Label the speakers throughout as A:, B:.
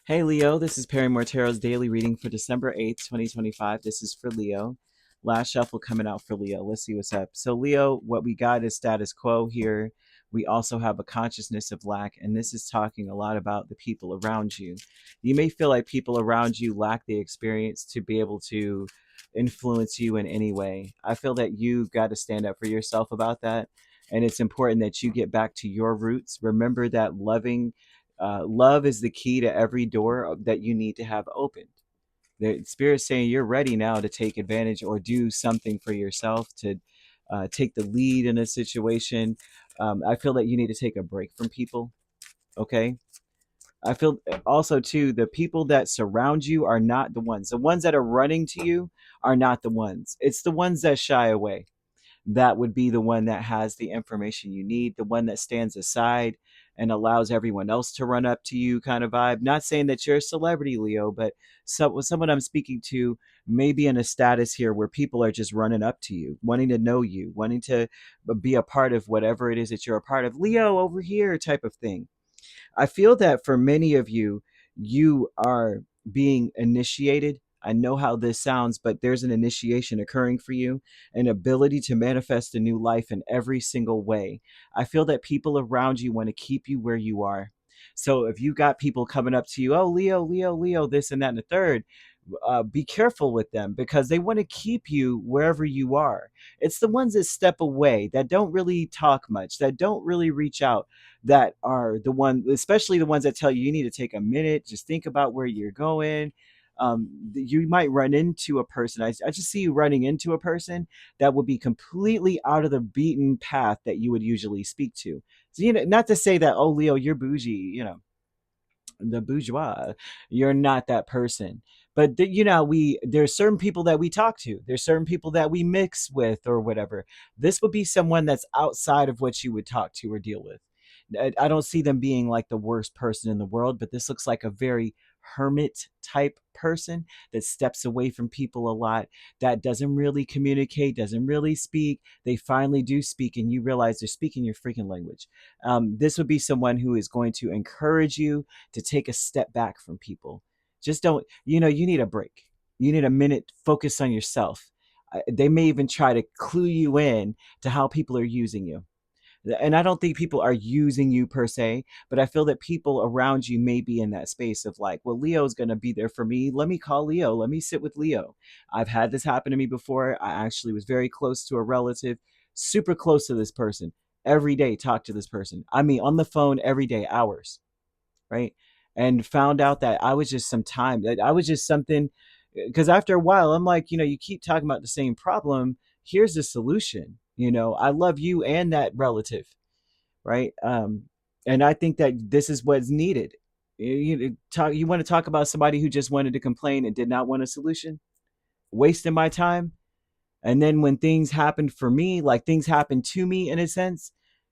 A: Hey Leo, this is Perrymore Tarot's daily reading for December 8th, 2025. This is for Leo. Last shuffle coming out for Leo. Let's see what's up. So, Leo, what we got is status quo here. We also have a consciousness of lack, and this is talking a lot about the people around you. You may feel like people around you lack the experience to be able to influence you in any way. I feel that you've got to stand up for yourself about that. And it's important that you get back to your roots. Remember that love is the key to every door that you need to have opened. The spirit's saying you're ready now to take advantage or do something for yourself to take the lead in a situation. I feel that you need to take a break from people. Okay. I feel also too the people that surround you are not the ones. The ones that are running to you are not the ones. It's the ones that shy away. That would be the one that has the information you need, the one that stands aside and allows everyone else to run up to you kind of vibe. Not saying that you're a celebrity, Leo, but someone I'm speaking to may be in a status here where people are just running up to you, wanting to know you, wanting to be a part of whatever it is that you're a part of. Leo, over here type of thing. I feel that for many of you, you are being initiated. I know how this sounds, but there's an initiation occurring for you, an ability to manifest a new life in every single way. I feel that people around you want to keep you where you are. So if you got people coming up to you, oh, Leo, Leo, Leo, this and that and the third, be careful with them because they want to keep you wherever you are. It's the ones that step away, that don't really talk much, that don't really reach out, that are the one, especially the ones that tell you you need to take a minute, just think about where you're going. You might run into a person. I just see you running into a person that would be completely out of the beaten path that you would usually speak to. So, not to say that, oh, Leo, you're bougie, the bourgeois. You're not that person. But there's certain people that we talk to. There's certain people that we mix with or whatever. This would be someone that's outside of what you would talk to or deal with. I don't see them being like the worst person in the world, but this looks like a very hermit type person that steps away from people a lot, that doesn't really communicate, doesn't really speak. They finally do speak, and you realize they're speaking your freaking language. This would be someone who is going to encourage you to take a step back from people. Just don't, you need a break. You need a minute, focus on yourself. They may even try to clue you in to how people are using you. And I don't think people are using you per se, but I feel that people around you may be in that space of like, well, Leo's going to be there for me. Let me call Leo. Let me sit with Leo. I've had this happen to me before. I actually was very close to a relative, super close to this person. Every day, talk to this person. I mean, on the phone every day, hours, right? And found out that I was just I was just something, because after a while, I'm like, you keep talking about the same problem. Here's the solution. I love you and that relative, right? And I think that this is what's needed. You want to talk about somebody who just wanted to complain and did not want a solution, wasting my time. And then when things happened for me, like things happened to me in a sense,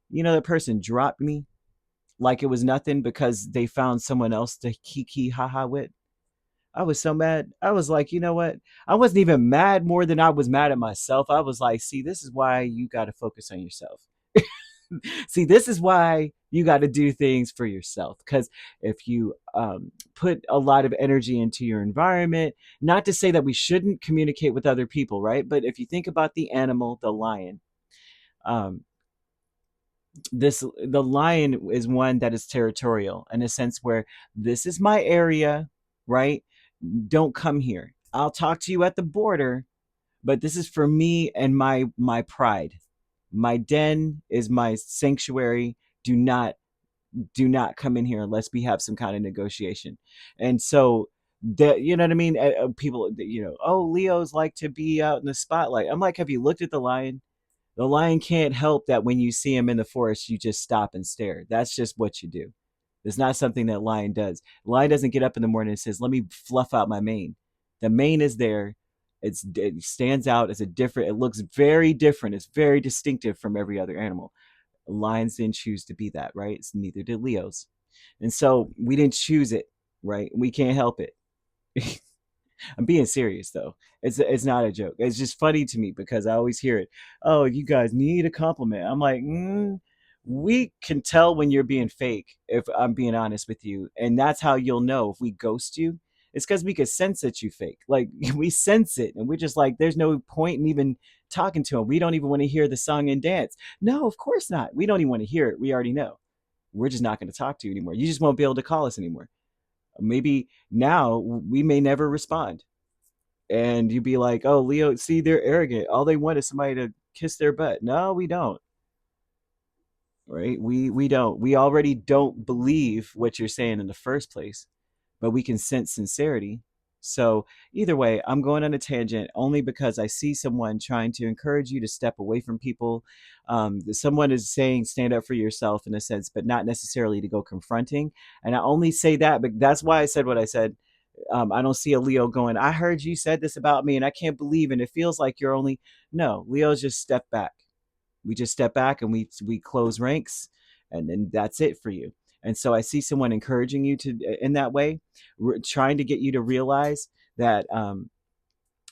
A: that person dropped me like it was nothing because they found someone else to kiki haha with. I was so mad. I was like, you know what? I wasn't even mad more than I was mad at myself. I was like, see, this is why you got to focus on yourself. See, this is why you got to do things for yourself. Because if you put a lot of energy into your environment, not to say that we shouldn't communicate with other people, right? But if you think about the animal, the lion, um, the lion is one that is territorial in a sense where this is my area, right? Don't come here. I'll talk to you at the border, but this is for me and my pride. My den is my sanctuary. Do not come in here unless we have some kind of negotiation. And so that, you know what I mean? People, oh, Leos like to be out in the spotlight. I'm like, have you looked at the lion? The lion can't help that when you see him in the forest, you just stop and stare. That's just what you do. It's not something that lion does. Lion doesn't get up in the morning and says, "Let me fluff out my mane." The mane is there. It stands out as a different. It looks very different. It's very distinctive from every other animal. Lions didn't choose to be that, right? It's neither did Leos, and so we didn't choose it, right? We can't help it. I'm being serious though. It's not a joke. It's just funny to me because I always hear it. Oh, you guys need a compliment. I'm like, We can tell when you're being fake, if I'm being honest with you. And that's how you'll know if we ghost you. It's because we could sense that you fake. Like we sense it, and we're just like, there's no point in even talking to him. We don't even want to hear the song and dance. No, of course not. We don't even want to hear it. We already know. We're just not going to talk to you anymore. You just won't be able to call us anymore. Maybe now we may never respond. And you'd be like, oh, Leo, see, they're arrogant. All they want is somebody to kiss their butt. No, we don't. Right? We don't. We already don't believe what you're saying in the first place, but we can sense sincerity. So either way, I'm going on a tangent only because I see someone trying to encourage you to step away from people. Someone is saying stand up for yourself in a sense, but not necessarily to go confronting. And I only say that, but that's why I said what I said. I don't see a Leo going, I heard you said this about me and I can't believe, and it feels like you're only, no, Leo's just step back. We just step back and we close ranks, and then that's it for you. And so I see someone encouraging you to in that way, trying to get you to realize that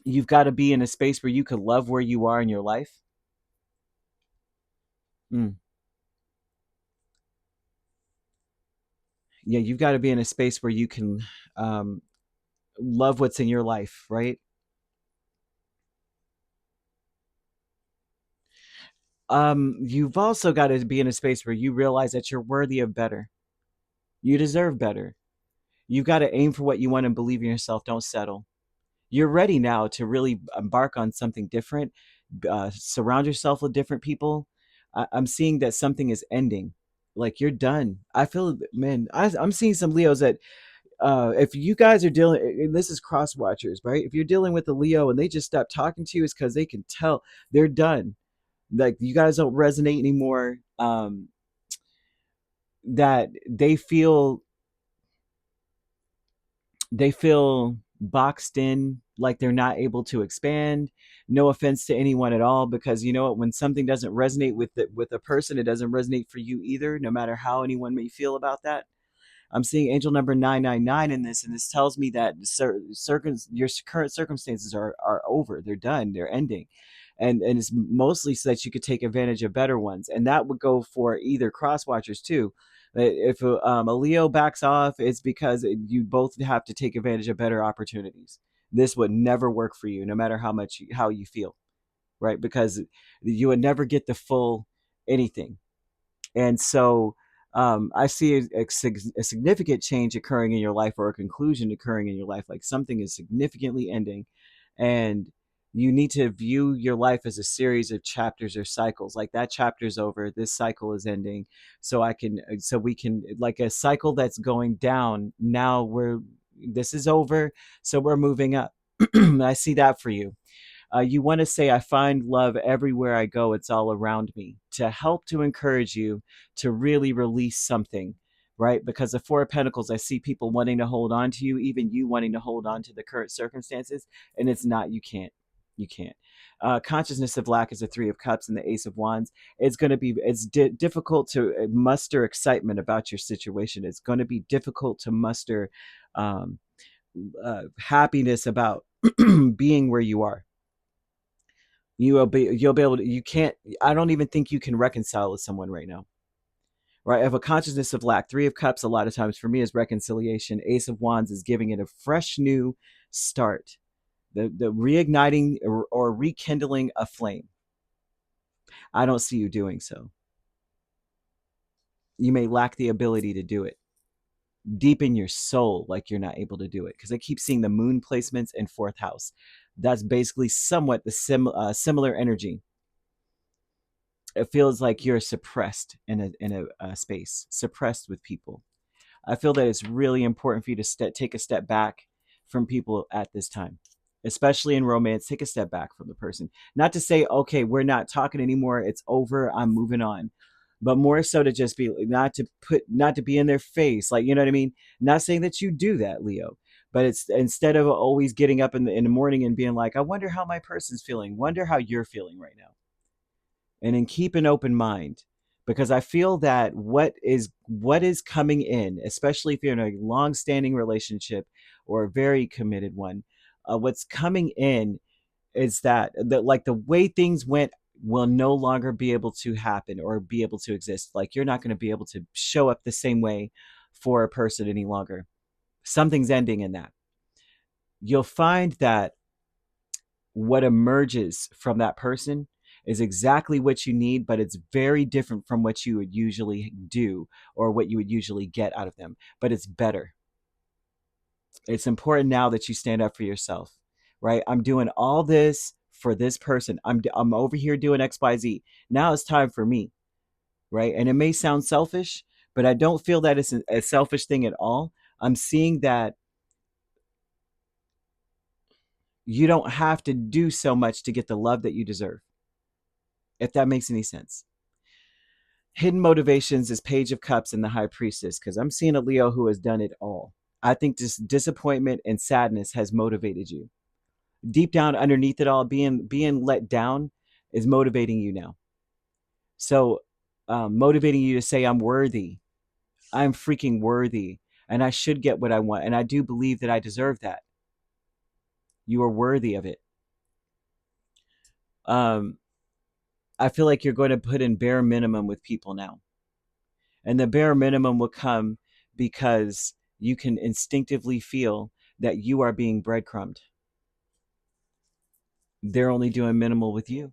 A: you've got to be in a space where you can love where you are in your life. Mm. Yeah, you've got to be in a space where you can um, love what's in your life, right? You've also got to be in a space where you realize that you're worthy of better. You deserve better. You've got to aim for what you want and believe in yourself. Don't settle. You're ready now to really embark on something different. Surround yourself with different people. I'm seeing that something is ending. Like you're done. I feel, man. I'm seeing some Leos that, if you guys are dealing, and this is cross watchers, right? If you're dealing with a Leo and they just stop talking to you, it's because they can tell they're done. Like you guys don't resonate anymore. That they feel boxed in, like they're not able to expand. No offense to anyone at all, because you know what, when something doesn't resonate with a person, it doesn't resonate for you either, no matter how anyone may feel about that. I'm seeing angel number 999 in this, and this tells me that your current circumstances are over. They're done. They're ending, and it's mostly so that you could take advantage of better ones, and that would go for either cross watchers too. If a Leo backs off, it's because you both have to take advantage of better opportunities. This would never work for you, no matter how you feel, right? Because you would never get the full anything. And so I see a significant change occurring in your life, or a conclusion occurring in your life, like something is significantly ending. And you need to view your life as a series of chapters or cycles. Like that chapter's over, this cycle is ending. So we can, like a cycle that's going down. Now this is over. So we're moving up. I see that for you. You want to say, I find love everywhere I go. It's all around me, to help to encourage you to really release something, right? Because the Four of Pentacles, I see people wanting to hold on to you, even you wanting to hold on to the current circumstances. And it's not, you can't. You can't. Consciousness of lack is the Three of Cups and the Ace of Wands. It's difficult to muster excitement about your situation. It's going to be difficult to muster um, happiness about being where you are. You'll be able to, you can't, I don't even think you can reconcile with someone right now, right? I have a consciousness of lack. Three of Cups a lot of times for me is reconciliation. Ace of Wands is giving it a fresh new start, the reigniting or rekindling a flame. I don't see you doing so. You may lack the ability to do it deep in your soul, like you're not able to do it, because I keep seeing the moon placements in fourth house. That's basically somewhat the similar energy. It feels like you're suppressed in a space, suppressed with people. I feel that it's really important for you to take a step back from people at this time, especially in romance. Take a step back from the person. Not to say, okay, we're not talking anymore. It's over. I'm moving on. But more so to just be, not to be in their face. Like, you know what I mean? Not saying that you do that, Leo. But it's, instead of always getting up in the morning and being like, I wonder how my person's feeling. Wonder how you're feeling right now, and then keep an open mind, because I feel that what is coming in, especially if you're in a long-standing relationship or a very committed one, what's coming in is that like the way things went will no longer be able to happen or be able to exist. Like, you're not going to be able to show up the same way for a person any longer. Something's ending in that. You'll find that what emerges from that person is exactly what you need, but it's very different from what you would usually do or what you would usually get out of them. But it's better. It's important now that you stand up for yourself, right? I'm doing all this for this person. I'm over here doing XYZ. Now it's time for me, right? And it may sound selfish, but I don't feel that it's a selfish thing at all. I'm seeing that you don't have to do so much to get the love that you deserve, if that makes any sense. Hidden motivations is Page of Cups and the High Priestess, because I'm seeing a Leo who has done it all. I think this disappointment and sadness has motivated you. Deep down underneath it all, being let down is motivating you now. So motivating you to say, I'm worthy. I'm freaking worthy. And I should get what I want. And I do believe that I deserve that. You are worthy of it. I feel like you're going to put in bare minimum with people now. And the bare minimum will come because you can instinctively feel that you are being breadcrumbed. They're only doing minimal with you.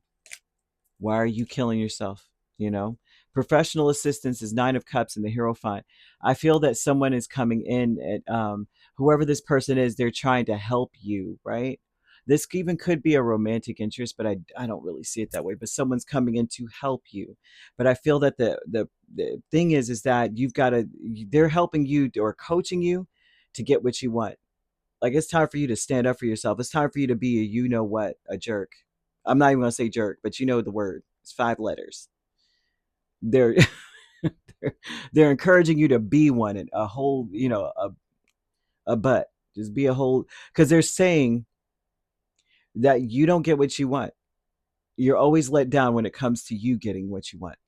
A: Why are you killing yourself? You know, professional assistance is Nine of Cups and the Hierophant. I feel that someone is coming in at whoever this person is, they're trying to help you, right? This even could be a romantic interest, but I don't really see it that way. But someone's coming in to help you. But I feel that the thing is that you've got to, they're helping you or coaching you to get what you want. Like, it's time for you to stand up for yourself. It's time for you to be a you know what, a jerk. I'm not even gonna say jerk, but you know the word. It's 5 letters. They're they're encouraging you to be one and a whole, a butt. Just be a whole, because they're saying that you don't get what you want. You're always let down when it comes to you getting what you want.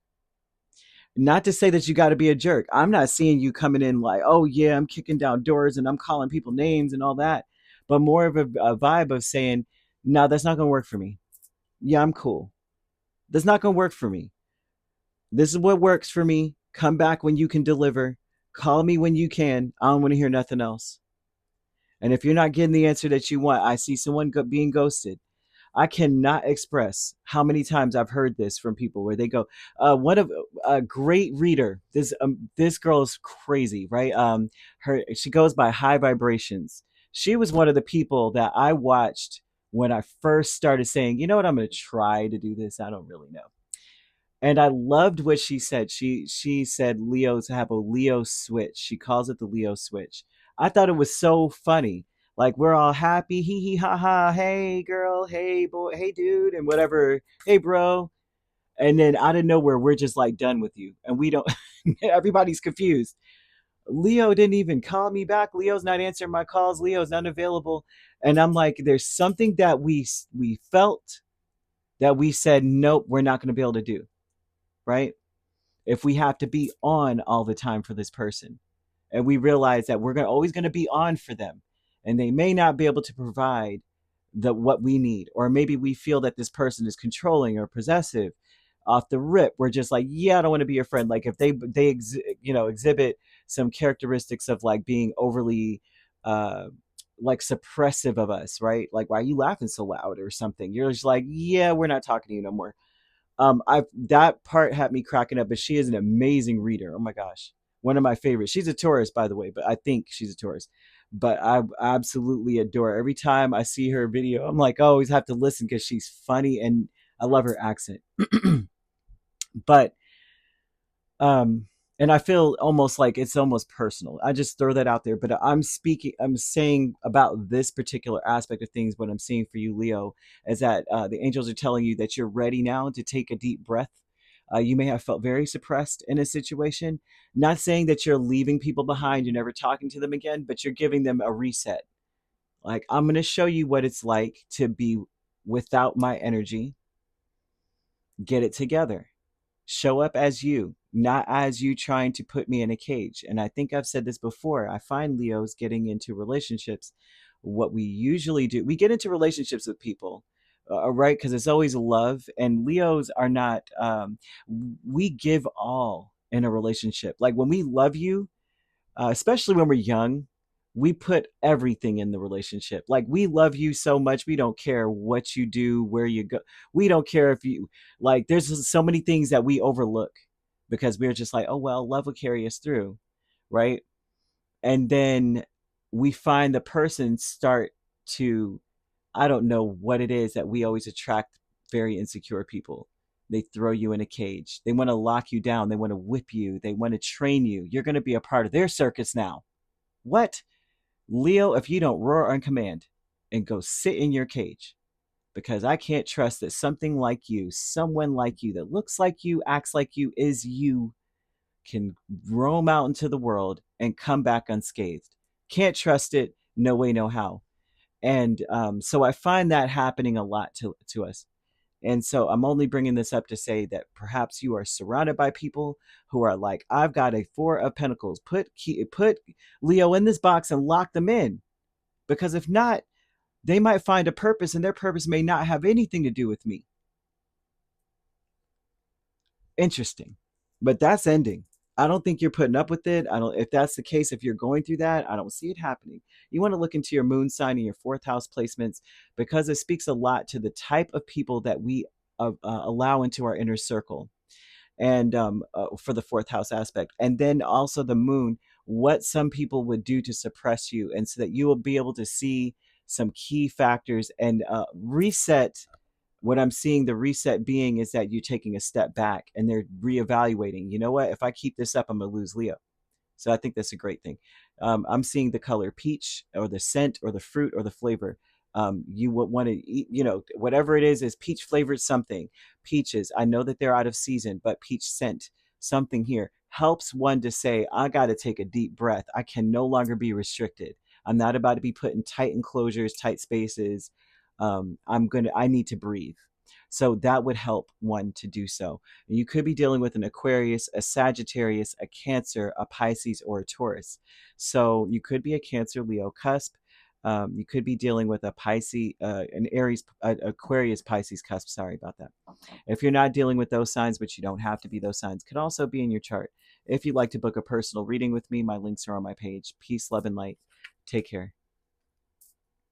A: Not to say that you got to be a jerk. I'm not seeing you coming in like, oh yeah, I'm kicking down doors and I'm calling people names and all that, but more of a vibe of saying, no, that's not gonna work for me. Yeah, I'm cool. That's not gonna work for me. This is what works for me. Come back when you can deliver. Call me when you can. I don't want to hear nothing else. And if you're not getting the answer that you want, I see someone being ghosted. I cannot express how many times I've heard this from people where they go, "One of a great reader. This girl is crazy, right? She goes by High Vibrations. She was one of the people that I watched when I first started saying, you know what, I'm going to try to do this. I don't really know. And I loved what she said. She said Leos have a Leo switch. She calls it the Leo switch. I thought it was so funny. Like, we're all happy, hee hee ha ha, hey girl, hey boy, hey dude, and whatever, hey bro. And then out of nowhere, we're just like done with you. And we don't everybody's confused. Leo didn't even call me back. Leo's not answering my calls. Leo's unavailable. And I'm like, there's something that we felt that we said, nope, we're not going to be able to do, right? If we have to be on all the time for this person, and we realize that we're always going to be on for them, and they may not be able to provide what we need, or maybe we feel that this person is controlling or possessive. Off the rip, we're just like, yeah, I don't want to be your friend. Like, if exhibit some characteristics of like being overly like suppressive of us, right? Like, why are you laughing so loud or something? You're just like, yeah, we're not talking to you no more. I That part had me cracking up, but she is an amazing reader. Oh my gosh, one of my favorites. She's a Taurus, by the way, but I think she's a Taurus. But I absolutely adore her. Every time I see her video, I'm like, I always have to listen because she's funny and I love her accent. But um and I feel almost like it's almost personal. I just throw that out there, but I'm saying about this particular aspect of things. What I'm seeing for you, Leo, is that the angels are telling you that you're ready now to take a deep breath. You may have felt very suppressed in a situation. Not saying that you're leaving people behind, you're never talking to them again, but you're giving them a reset. Like, I'm going to show you what it's like to be without my energy. Get it together. Show up as you, not as you trying to put me in a cage. And I think I've said this before. I find Leos getting into relationships. What we usually do, we get into relationships with people, right? Because it's always love, and Leos are not. We give all in a relationship. Like when we love you, especially when we're young, we put everything in the relationship. Like we love you so much, we don't care what you do, where you go. We don't care if you like. There's so many things that we overlook because we're just like, oh well, love will carry us through, right? And then we find the person start to, I don't know what it is that we always attract very insecure people. They throw you in a cage. They want to lock you down. They want to whip you. They want to train you. You're going to be a part of their circus now. What? Leo, if you don't roar on command and go sit in your cage, because I can't trust that something like you, someone like you that looks like you, acts like you, is you, can roam out into the world and come back unscathed. Can't trust it. No way, no how. And so I find that happening a lot to us. And so I'm only bringing this up to say that perhaps you are surrounded by people who are like, I've got a Four of Pentacles. Put Leo in this box and lock them in. Because if not, they might find a purpose, and their purpose may not have anything to do with me. Interesting. But that's ending. I don't think you're putting up with it. I don't if that's the case, if you're going through that, I don't see it happening. You want to look into your moon sign and your fourth house placements because it speaks a lot to the type of people that we allow into our inner circle, and for the fourth house aspect. And then also the moon, what some people would do to suppress you, and so that you will be able to see some key factors and reset. What I'm seeing the reset being is that you're taking a step back and they're reevaluating. You know what? If I keep this up, I'm going to lose Leo. So I think that's a great thing. I'm seeing the color peach, or the scent, or the fruit, or the flavor. You would want to eat, whatever it is peach flavored something. Peaches, I know that they're out of season, but peach scent, something here helps one to say, I got to take a deep breath. I can no longer be restricted. I'm not about to be put in tight enclosures, tight spaces. I need to breathe. So that would help one to do so. You could be dealing with an Aquarius, a Sagittarius, a Cancer, a Pisces, or a Taurus. So you could be a Cancer, Leo cusp. You could be dealing with a Pisces, an Aries, Aquarius, Pisces cusp. Sorry about that. If you're not dealing with those signs, which you don't have to be, those signs could also be in your chart. If you'd like to book a personal reading with me, my links are on my page. Peace, love, and light. Take care.